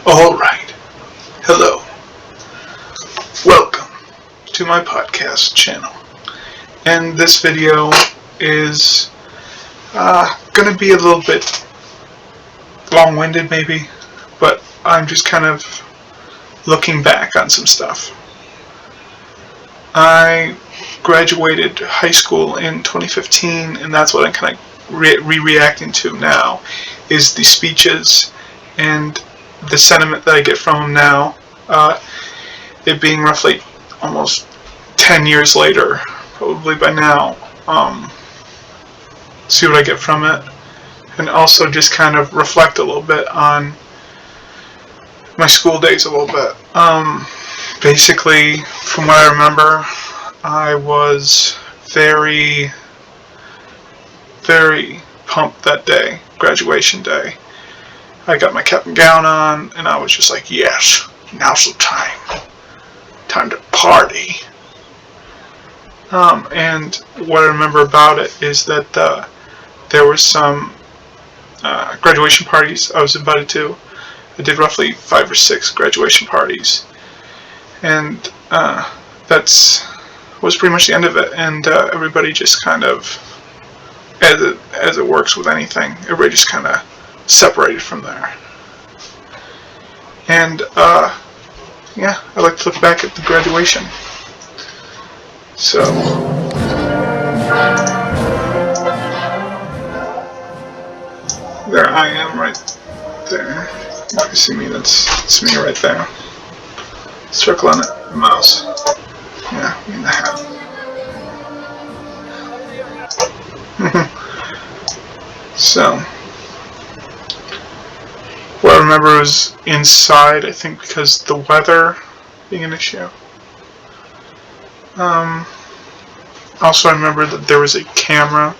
Alright, hello. Welcome to my podcast channel. And this video is going to be a little bit long-winded maybe, but I'm just kind of looking back on some stuff. I graduated high school in 2015, and that's what I'm kind of reacting to now, is the speeches and the sentiment that I get from them now, it being roughly almost 10 years later, probably by now, see what I get from it, and also just kind of reflect a little bit on my school days a little bit. Basically, from what I remember, I was very, very pumped that day, graduation day. I got my cap and gown on, and I was just like, yes, now's the time to party. And what I remember about it is that there were some graduation parties I was invited to. I did roughly 5 or 6 graduation parties, and was pretty much the end of it. And everybody just kind of, as it works with anything, everybody just kind of separated from there. And yeah, I like to look back at the graduation. So there I am right there. You can see me, that's me right there. Circle on it, mouse. Yeah, me in the hat. So what I remember was inside, I think because the weather being an issue. Also I remember that there was a camera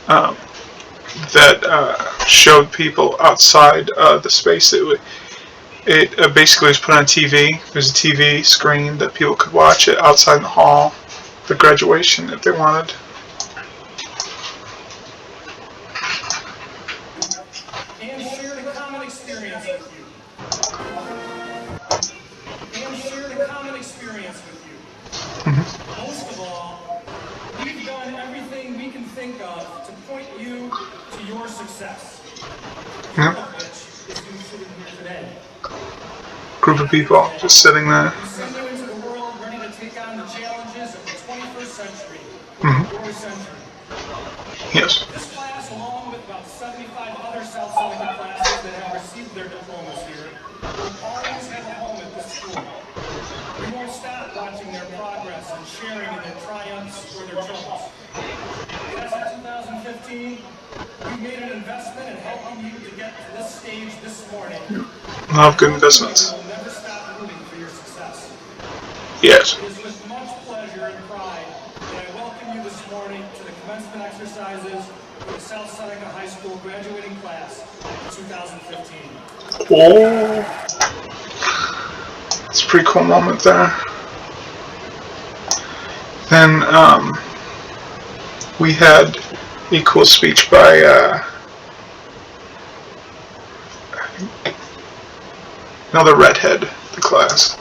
that showed people outside the space. It basically was put on TV. There's a TV screen that people could watch it outside in the hall, the graduation, if they wanted. Most of all, we've done everything we can think of to point you to your success. Yep. Which is you sitting here today. Group of people just sitting there. We send you into the world ready to take on the challenges of the 21st century. Your century. Yes. This class, along with about 75 other South Seneca classes that have received their diplomas here, will always have a home at this school. We won't stop watching their progress and sharing in their triumphs or their troubles. Class of 2015, we made an investment in helping you to get to this stage this morning. A lot of good investments. We will never stop rooting for your success. Yes. It is with much pleasure and pride that I welcome you this morning to the commencement exercises for the South Seneca High School graduating class of 2015. Oh. It's a pretty cool moment there. Then we had a cool speech by another redhead in the class.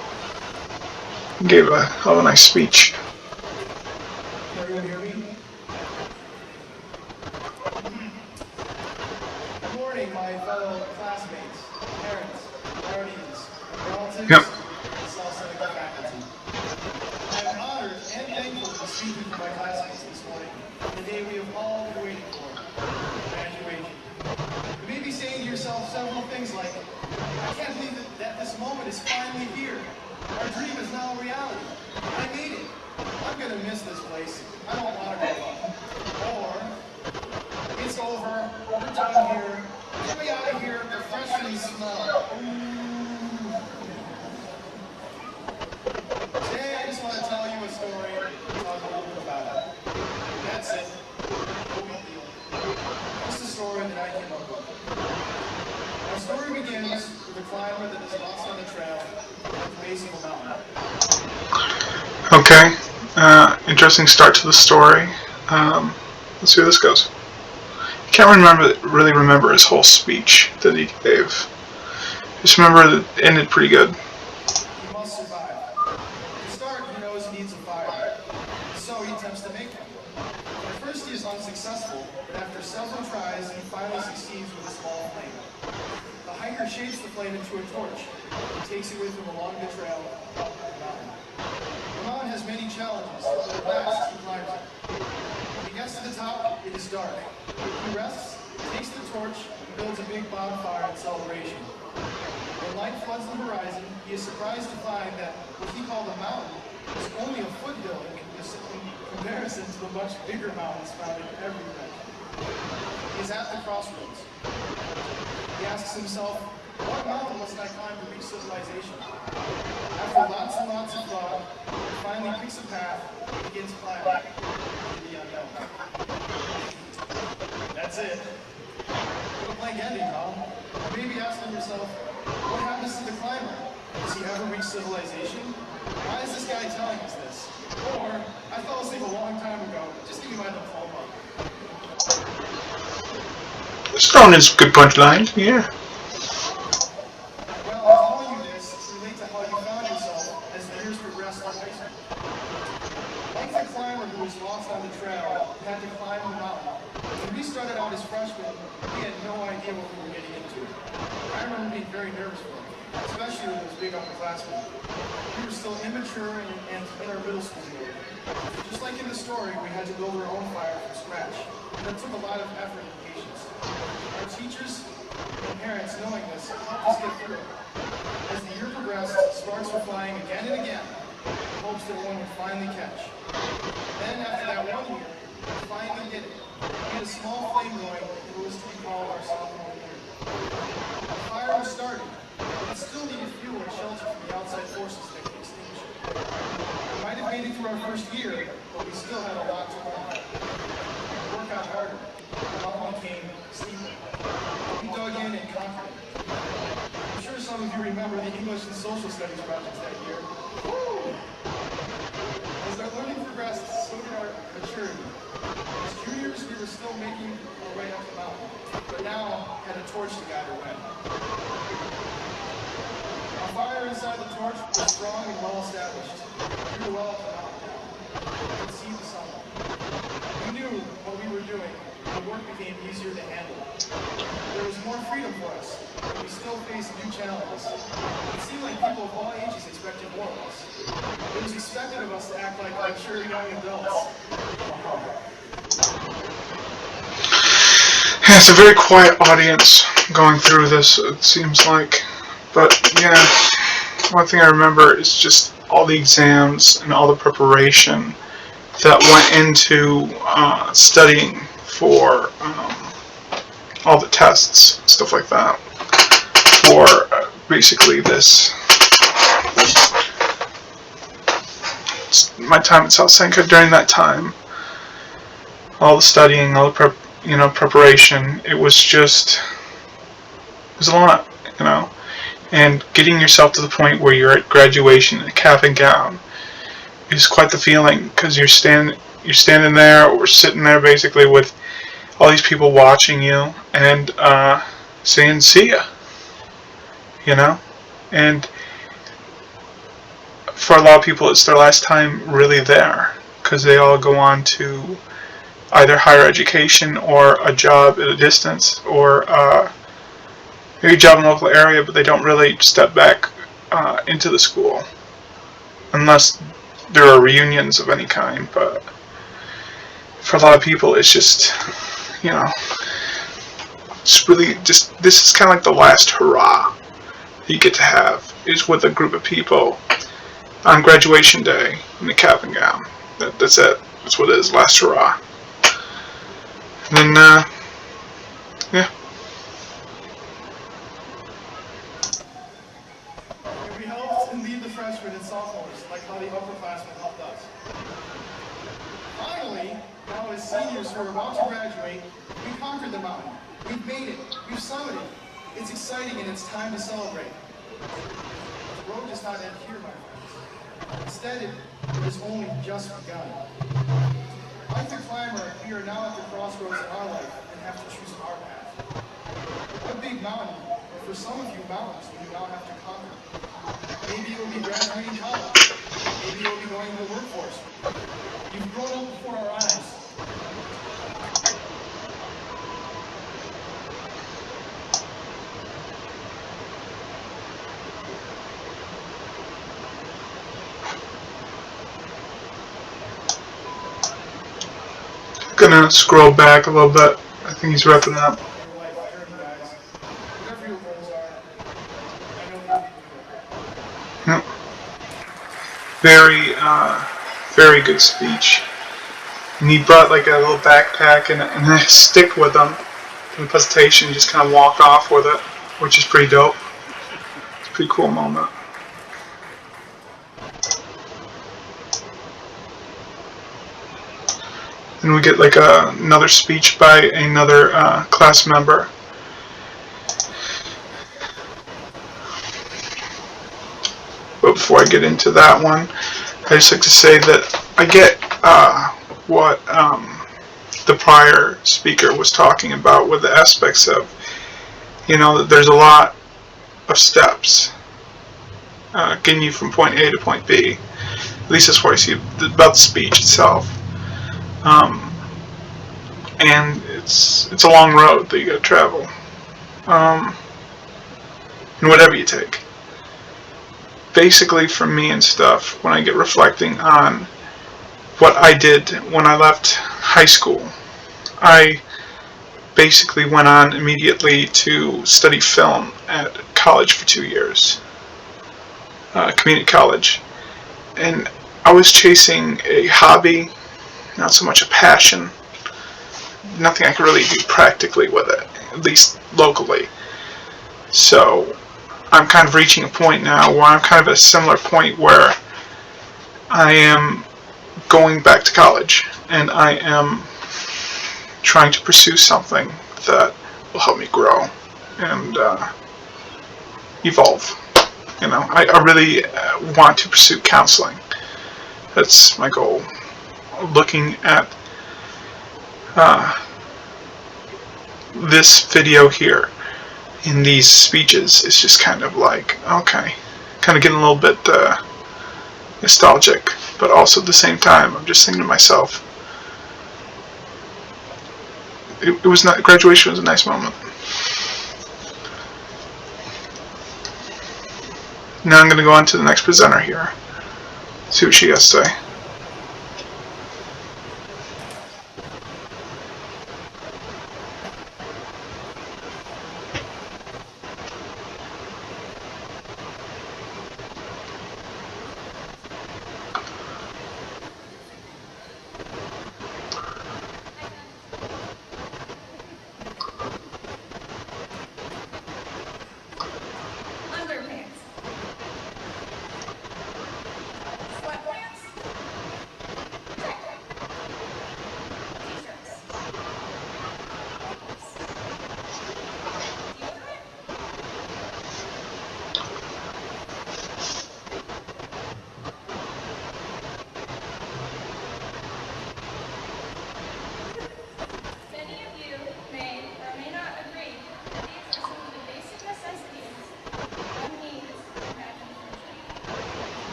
He gave a hell of a nice speech. Can everyone hear me? Good morning, my fellow classmates, parents, guardians, relatives, Yep. and South Seneca faculty. I am honored and thankful to be speaking for my classmates this morning on the day we have all been waiting for, graduation. You may be saying to yourself several things like, I can't believe that this moment is finally here. Our dream is now a reality. I made it. I'm going to miss this place. I don't want to go home. Or, it's over. We're done here. Get me out of here. The freshman smell. Today, I just want to tell you a story and talk a little bit about it. That's it. No big deal. Just a story that I came up with. Our story begins with a climber that is lost on the trail at the base of a mountain. Okay. Interesting start to the story. Let's see where this goes. I can't really remember his whole speech that he gave. Just remember that it ended pretty good. He must survive. To start, he knows he needs a fire. So he attempts to make one. At first he is unsuccessful, but after several tries, he finally succeeds with a small flame. The hiker shapes the flame into a torch and takes it with him along the trail up the mountain. The mountain has many challenges, but at last he climbs it. When he gets to the top, it is dark. He rests, takes the torch, and builds a big bonfire in celebration. When light floods the horizon, he is surprised to find that what he called a mountain is only a foothill in comparison to the much bigger mountains found in every region. He is at the crossroads. He asks himself, what mountain must I climb to reach civilization? After lots and lots of thought, he finally picks a path and begins climbing into the unknown. That's it. What a blank ending, huh? Or maybe asking yourself, what happens to the climber? Does he ever reach civilization? Why is this guy telling us this? Or, I fell asleep a long time ago, just give me my diploma. It's thrown in some good punchlines, yeah. Well, I'm telling you this to relate to how you found yourself as the years progressed through high school. Like the climber who was lost on the trail and had to climb the mountain, when we started out as freshmen, we had no idea what we were getting into. I remember being very nervous for it, especially with those big upperclassmen. We were still immature and in our middle school year. Just like in the story, we had to build our own fire from scratch, and that took a lot of effort and patience. Our teachers and parents, knowing this, helped us get through it. As the year progressed, sparks were flying again and again, in hopes that one would finally catch. Then, after that 1 year, we finally did it. We had a small flame going in what was to be called our sophomore year. The fire was started, but it still needed fuel and shelter from the outside forces that could extinguish it. We might have made it through our first year, but we still had a lot to learn. We worked out harder. The mountain became steeper. We dug in and conquered it. I'm sure some of you remember the English and Social Studies projects that year. Woo! As our learning progressed, so did our maturity. As juniors, we were still making our way up the mountain, but now had a torch to guide our way. Our fire inside the torch was strong and well established. We were well up the mountain now. We could see the sunlight. We knew what we were doing, and the work became easier to handle. There was more freedom for us, but we still faced new challenges. It seemed like people of all ages expected more of us. It was expected of us to act like mature young adults. Yeah, it's a very quiet audience going through this, it seems like. But, yeah, one thing I remember is just all the exams and all the preparation that went into studying for all the tests, stuff like that, for basically this. My time at South Senka during that time, all the studying, all the preparation, it was a lot, and getting yourself to the point where you're at graduation in a cap and gown is quite the feeling, because you're standing there, or sitting there basically with all these people watching you and saying see ya, and for a lot of people it's their last time really there, because they all go on to either higher education or a job at a distance, or maybe a job in the local area, but they don't really step back into the school unless there are reunions of any kind. But for a lot of people it's just, it's really just, this is kind of like the last hurrah you get to have, is with a group of people on graduation day in the cap and gown. That's it. That's what it is, last hurrah. And then, yeah. We helped and lead the freshmen and sophomores like how the upperclassmen helped us. Finally, now as seniors who are about to graduate, we conquered the mountain. We've made it. We've summited it. It's exciting and it's time to celebrate. But the road does not end here, my friends. Instead, it has only just begun. Like the climber, we are now at the crossroads in our life and have to choose our path. What big mountain or for some of you, mountains you now have to conquer. Maybe you'll be graduating college. Maybe you'll be going to the workforce. You've grown up before our eyes. Gonna scroll back a little bit. I think he's wrapping up. Your life, I heard you guys. Whatever your goals are, I know you'll be good. Yep. Very good speech. And he brought like a little backpack and a stick with him from the presentation and just kind of walked off with it, which is pretty dope. It's a pretty cool moment. And we get like another speech by another class member. But before I get into that one, I just like to say that I get what the prior speaker was talking about with the aspects of, that there's a lot of steps getting you from point A to point B. At least that's what I see about the speech itself. And it's a long road that you got to travel, and whatever you take. Basically, for me and stuff, when I get reflecting on what I did when I left high school, I basically went on immediately to study film at college for 2 years, community college, and I was chasing a hobby, not so much a passion. Nothing I could really do practically with it, at least locally. So I'm kind of reaching a point now where I'm kind of at a similar point where I am going back to college and I am trying to pursue something that will help me grow and evolve. I really want to pursue counseling. That's my goal. Looking at this video here in these speeches is just kind of like, okay, kind of getting a little bit nostalgic, but also at the same time I'm just thinking to myself, it was not, graduation was a nice moment. Now I'm going to go on to the next presenter here, see what she has to say.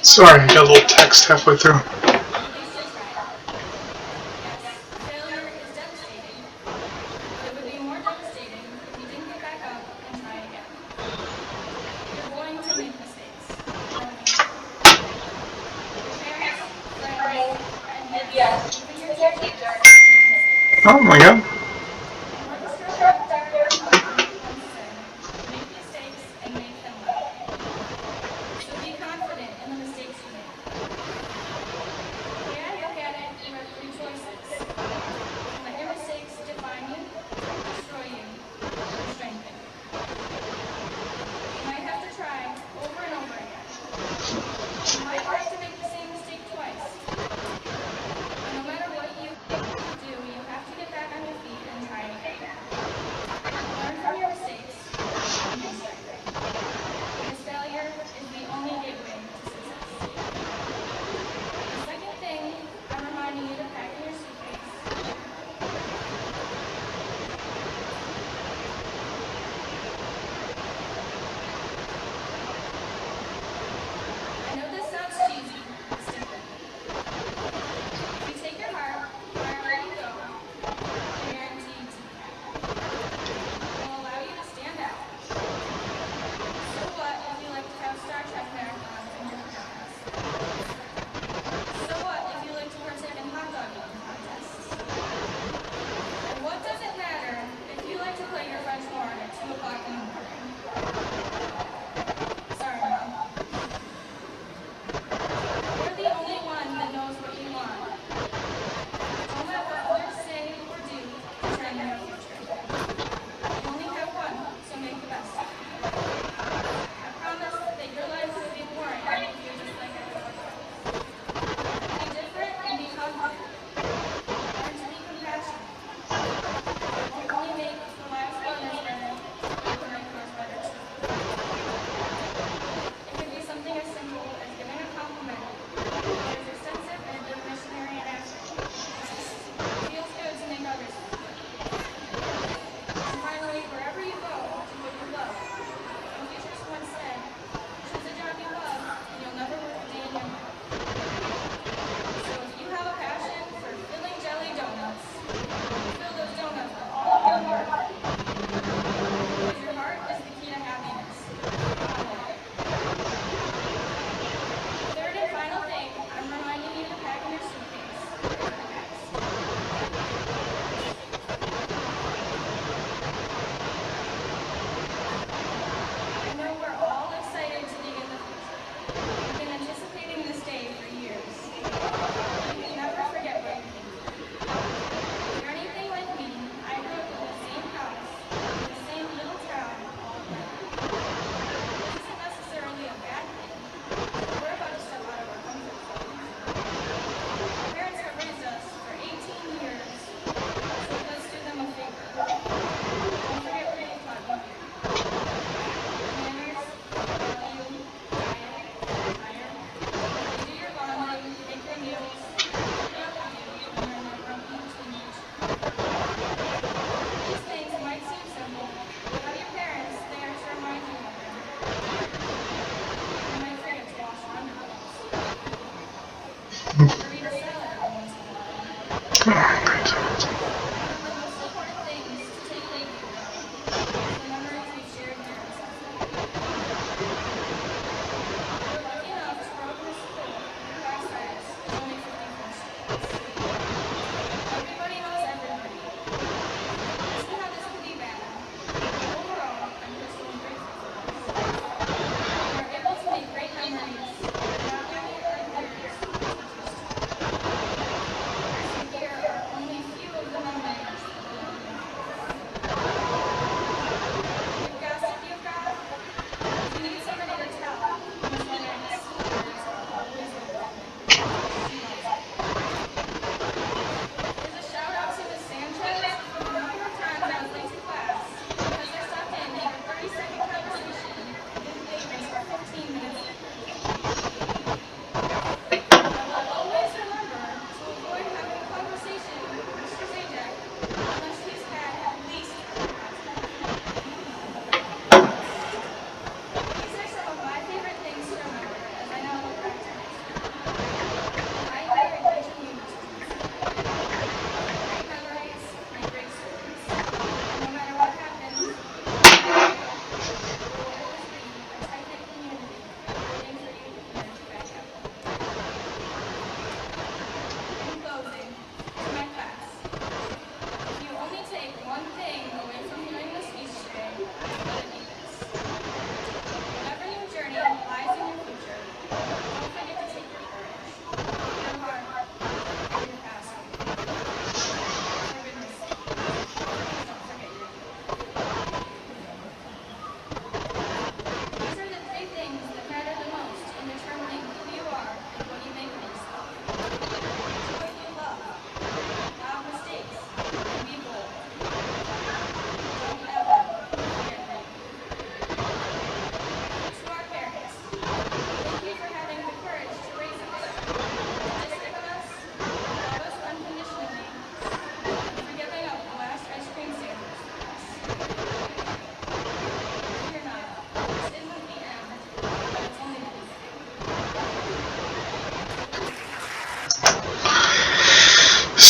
Sorry, I got a little text halfway through. Oh my god.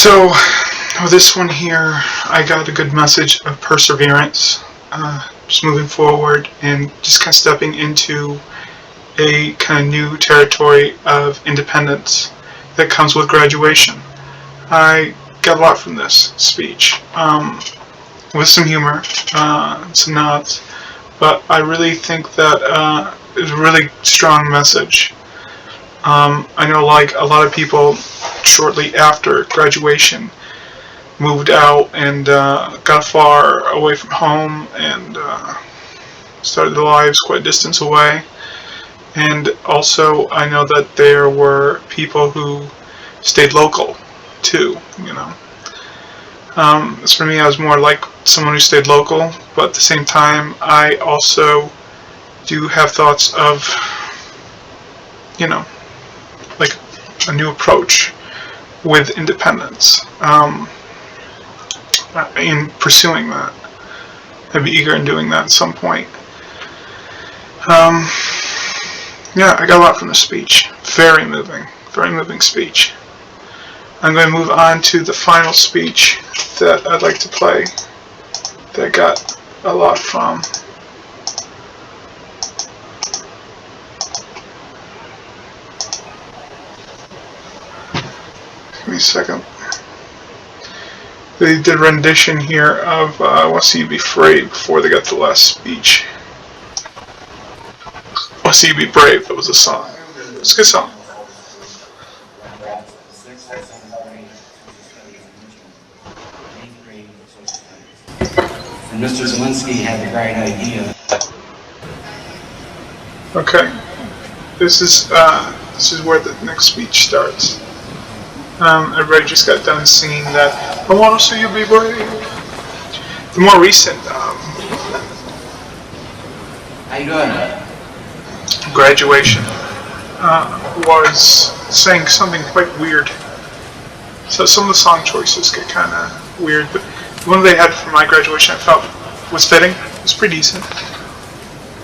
So, with this one here, I got a good message of perseverance, just moving forward and just kind of stepping into a kind of new territory of independence that comes with graduation. I got a lot from this speech, with some humor, some nods, but I really think that it's a really strong message. I know, like a lot of people, shortly after graduation, moved out and got far away from home and started their lives quite a distance away. And also, I know that there were people who stayed local too. As for me, I was more like someone who stayed local, but at the same time, I also do have thoughts of, like a new approach with independence. In pursuing that, I'd be eager in doing that at some point. Yeah, I got a lot from the speech. Very moving speech. I'm going to move on to the final speech that I'd like to play, that I got a lot from. Give me a second. They did a rendition here of I Want to See You Be Brave before they got the last speech. I Want to See You Be Brave, that was a song. It's a good song. And Mr. Zelensky had the bright idea. Okay, this is where the next speech starts. Everybody just got done singing that I Want to See You Be Brave. The more recent How you doing? graduation was saying something quite weird. So some of the song choices get kind of weird, but the one they had for my graduation I felt was fitting. It was pretty decent.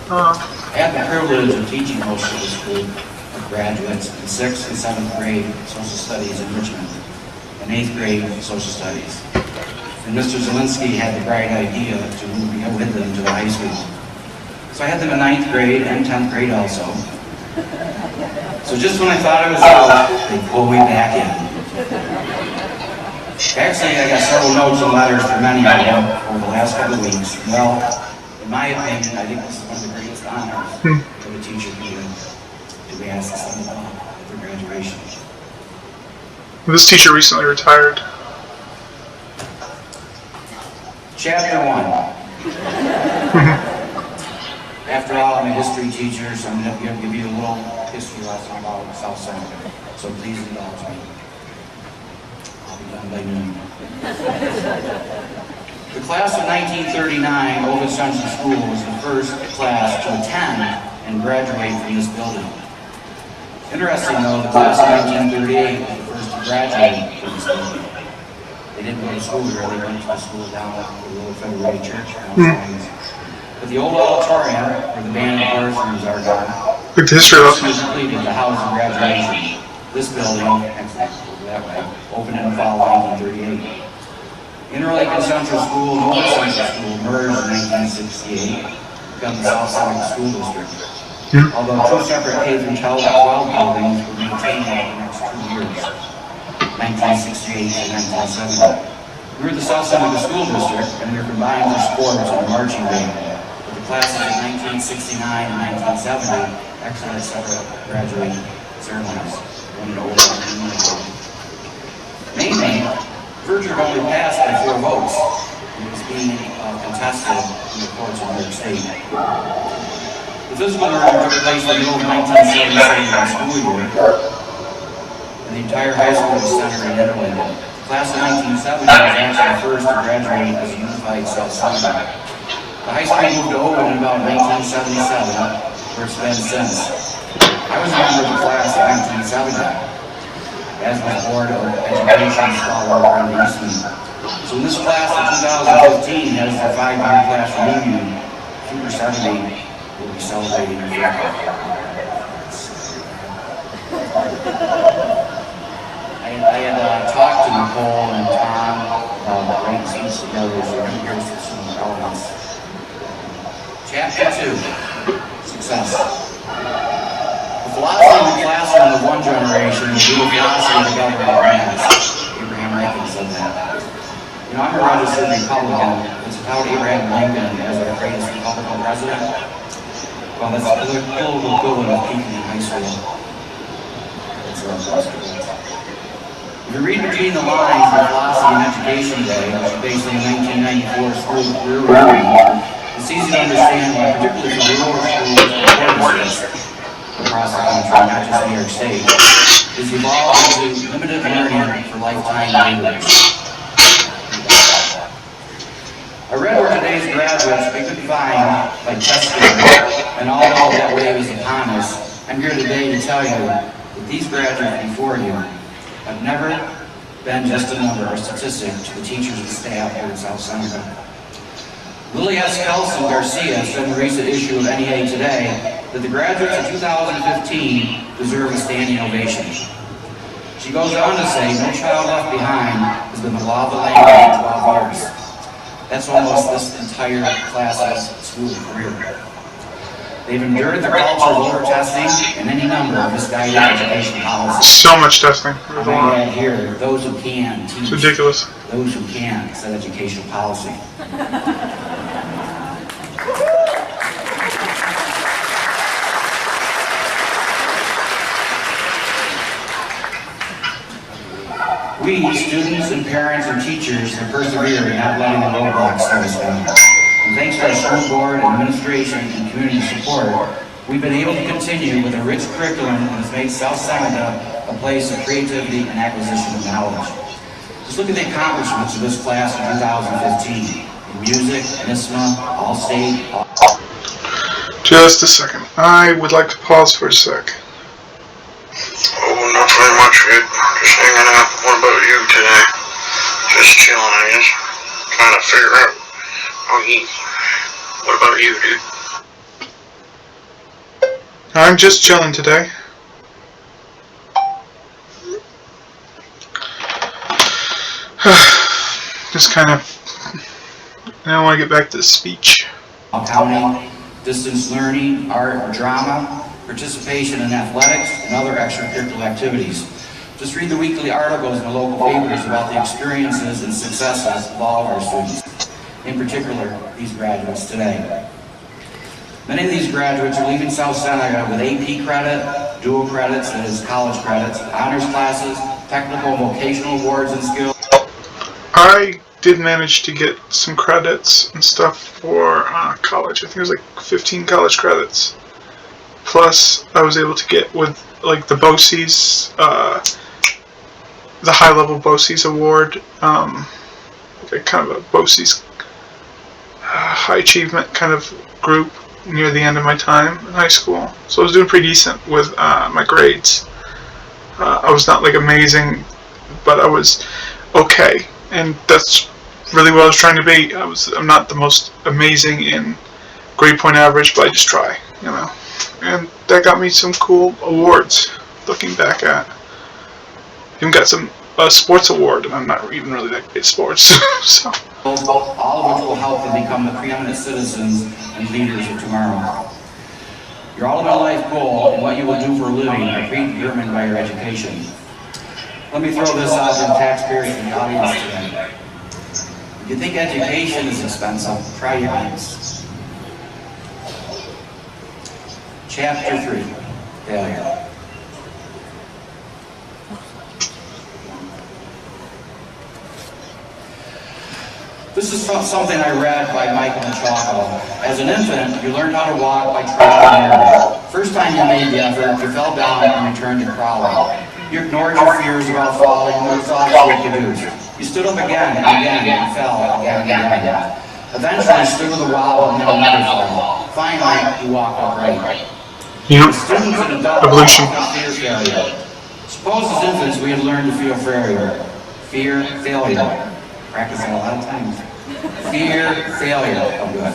I had the privilege of teaching most of the school of graduates in 6th and 7th grade social studies in Richmond and 8th grade social studies. And Mr. Zelensky had the bright idea to move me with them to the high school. So I had them in 9th grade and 10th grade also. So just when I thought I was out, they pulled me back in. Actually, I got several notes and letters from many of them over the last couple of weeks. Well, in my opinion, I think this is one of the greatest honors that a teacher can do, to be asked to sing at their graduation. This teacher recently retired. Chapter 1. After all, I'm a history teacher, so I'm going to give you a little history lesson about South Central. So please indulge me. I'll be done by noon. The class of 1939, Ovid Central School, was the first class to attend and graduate from this building. Interesting though, the class of 1938 was the first to graduate from this building. They didn't go to school here, they went to the school down at the Little Federated Church. But the old auditorium, where the band and chorus are now, Look at the history of was completed the house of graduation. This building, that way, opened in the fall of 1938. Interlaken Central School and Old Central School merged in 1968 to become the South Central School District. Although two separate K-12 buildings were maintained over the next 2 years, 1968 and 1970. We were the South Central School District, and we were combined for sports and marching band. But the classes of 1969 and 1970 actually had separate graduation ceremonies, one in Old and one in New. Mainly, Virgil only passed by 4 votes, and it was being contested in the courts of New York State. The physical merger took place in the middle of 1977 school year, and the entire high school was centered in Interlaken. The class of 1970 was actually the first to graduate as a unified South Central. The high school moved to Ovid in about 1977, where it's been since. I was a member of the class of 1970. As was Board of Education scholar Brenda Eastman. So in this class of 2015 has the 5-year class reunion. Super 70 will be celebrating in April. I had talked to Nicole and Tom writing these together as you're going to hear some elements. Chapter 2, Success. The philosophy of the classroom of one generation will be the philosophy of the government of the next. Abraham Lincoln said that. You know, I'm a registered Republican. It's about Abraham Lincoln as our greatest Republican president. Well, that's a political equivalent of peaking in high school. That's our philosophy. If you read between the lines in Philosophy and Education Day, which is based on the 1994 school career review, it's easy to understand why, particularly for rural schools and boarding across the country, not just New York State, is evolved into limited learning for lifetime learners. I read where today's graduates we could find by testing, and although that wave is upon us, I'm here today to tell you that these graduates before you have never been just a number or statistic to the teachers and staff here in South Seneca. Lily S. Kelson Garcia said in the recent issue of NEA Today that the graduates of 2015 deserve a standing ovation. She goes on to say, no child left behind has been the law of the land for 12 years. That's almost this entire class's school career. They've endured the culture of over-testing and any number of misguided education policies. So much testing. I might add here, those who can teach. It's ridiculous. Those who can set educational policy. We, students and parents and teachers, have persevered in not letting the roadblocks slow us down. And thanks to our school board, administration, and community support, we've been able to continue with a rich curriculum that has made South Seneca a place of creativity and acquisition of knowledge. Just look at the accomplishments of this class in 2015. In music, NISMA, All-State, Just a second. I would like to pause for a sec. Oh, not very much, kid. Just hanging out. What about you today? Just chilling, I guess. Trying to figure out how you eat. What about you, dude? I'm just chilling today. Just kind of, I want to get back to the speech. accounting, distance learning, art, drama, participation in athletics, and other extracurricular activities. Just read the weekly articles in the local papers about the experiences and successes of all of our students, in particular, these graduates today. Many of these graduates are leaving South Seneca with AP credit, dual credits, that is college credits, honors classes, technical vocational awards and skills. I did manage to get some credits and stuff for college. I think it was like 15 college credits. Plus, I was able to get with like the BOCES, the high-level BOCES award, like kind of a BOCES high achievement kind of group near the end of my time in high school. So I was doing pretty decent with my grades. I was not like amazing, but I was okay, and that's really what I was trying to be. I'm not the most amazing in grade point average, but I just try, you know. And that got me some cool awards, looking back at. Even got some sports award, and I'm not even really that good at sports. So. All of which will help them become the preeminent citizens and leaders of tomorrow. Your ultimate life goal and what you will do for a living are predetermined by your education. Let me throw this out to the taxpayers in the audience today. If you think education is expensive, try your hands. Chapter 3, Failure. This is something I read by Michael Machaco. As an infant, you learned how to walk by trial and error. First time you made the effort, you fell down and returned to crawling. You ignored your fears about falling and the thoughts you could do. You stood up again and again and fell again and again. Eventually, you stood with a wobble and then another fall. Finally, you walked upright. Yep. Students and adults Evolution. often fear failure. Suppose as infants we had learned to feel failure. Fear failure. Practice that a lot of times. Fear failure. Oh, good.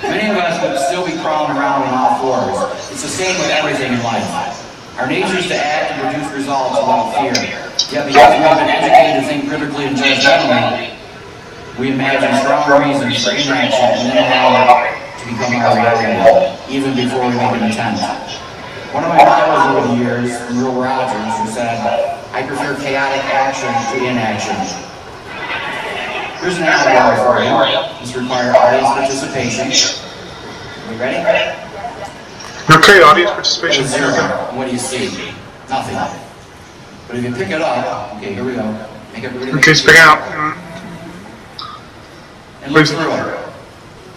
Many of us would still be crawling around on all fours. It's the same with everything in life. Our nature is to act and produce results without fear. Yet because we have been educated to think critically and judgmentally, we imagine strong reasons for inaction and then allow it to become our reality, even before we make an attempt. One of my models over the years, from Earl Rogers, who said, "I prefer chaotic action to inaction." Here's an allegory for you. This requires audience participation. Are we ready? Okay, audience participation. It's zero. What do you see? Nothing. But if you pick it up, okay, here we go. Make everybody Okay, speak out. and look through it.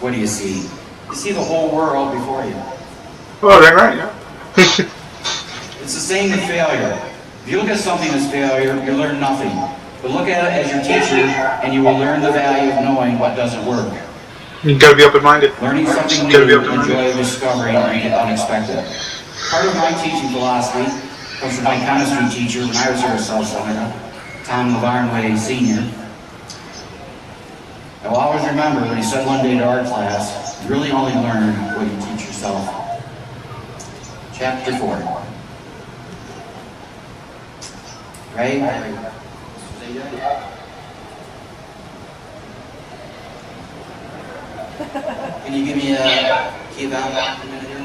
What do you see? You see the whole world before you. Oh, that's right, yeah. It's the same with failure. If you look at something as failure, you learn nothing. But look at it as your teacher, and you will learn the value of knowing what doesn't work. You gotta be open-minded. Learning something You gotta be new, the open-minded. joy of discovering the unexpected. Part of my teaching philosophy comes from my chemistry teacher when I was here at South Seneca, Tom Lavarnway Sr. I will always remember when he said one day to our class, "You really only learn what you teach yourself." Chapter 4. Right? Can you give me a key about a minute here?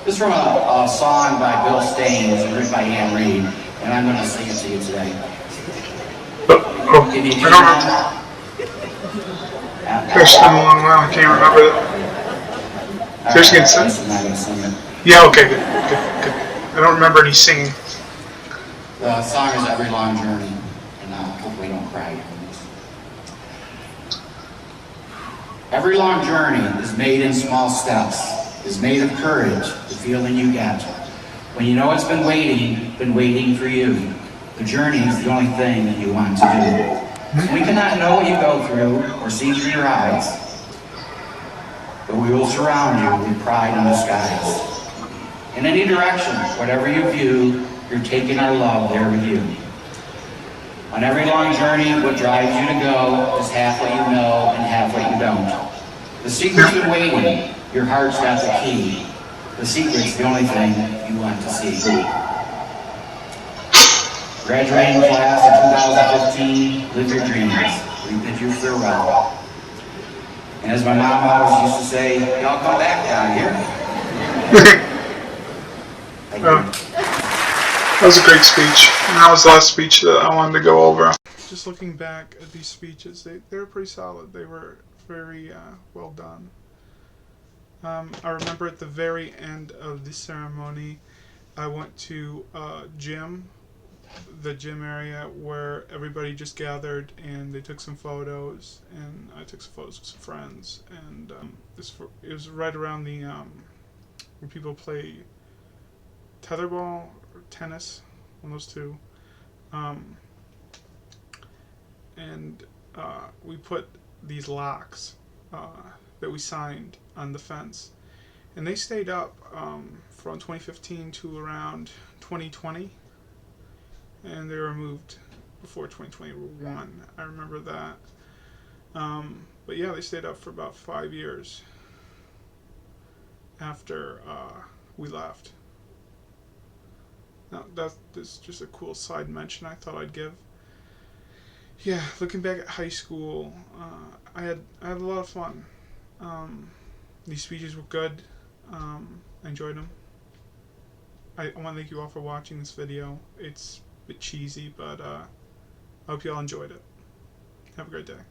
This is from a song by Bill Staines, written by Anne Reid, and I'm going to sing it to you today. Oh, Give me a key I don't know. about. It's been a long while, I can't remember that. Seriously, can you sing? I'm not going to sing it. Yeah, okay, good. I don't remember any singing. The song is Every Long Journey, and hopefully don't cry. Every long journey is made in small steps, is made of courage, the feeling you get. When you know it's been waiting for you. The journey is the only thing that you want to do. We cannot know what you go through or see through your eyes, but we will surround you with pride in the skies. In any direction, whatever you view, you're taking our love there with you. On every long journey, what drives you to go is half what you know and half what you don't. The secret's been waiting. Your heart's got the key. The secret's the only thing you want to see. Graduating class of 2015, live your dreams. We bid you farewell. And as my mom always used to say, y'all come back down here. Thank you. That was a great speech. And that was the last speech that I wanted to go over. Just looking back at these speeches, they were pretty solid. They were very well done. I remember at the very end of the ceremony, I went to the gym area where everybody just gathered and they took some photos, and I took some photos with some friends, and it was right around the where people play tetherball or tennis, one of those two, and we put these locks that we signed on the fence, and they stayed up from 2015 to around 2020, and they were removed before 2021. I remember that. But yeah, they stayed up for about 5 years after we left. Now, that's just a cool side mention I thought I'd give. Yeah, looking back at high school, I had a lot of fun. These speeches were good. I enjoyed them. I want to thank you all for watching this video. It's a bit cheesy, but I hope you all enjoyed it. Have a great day.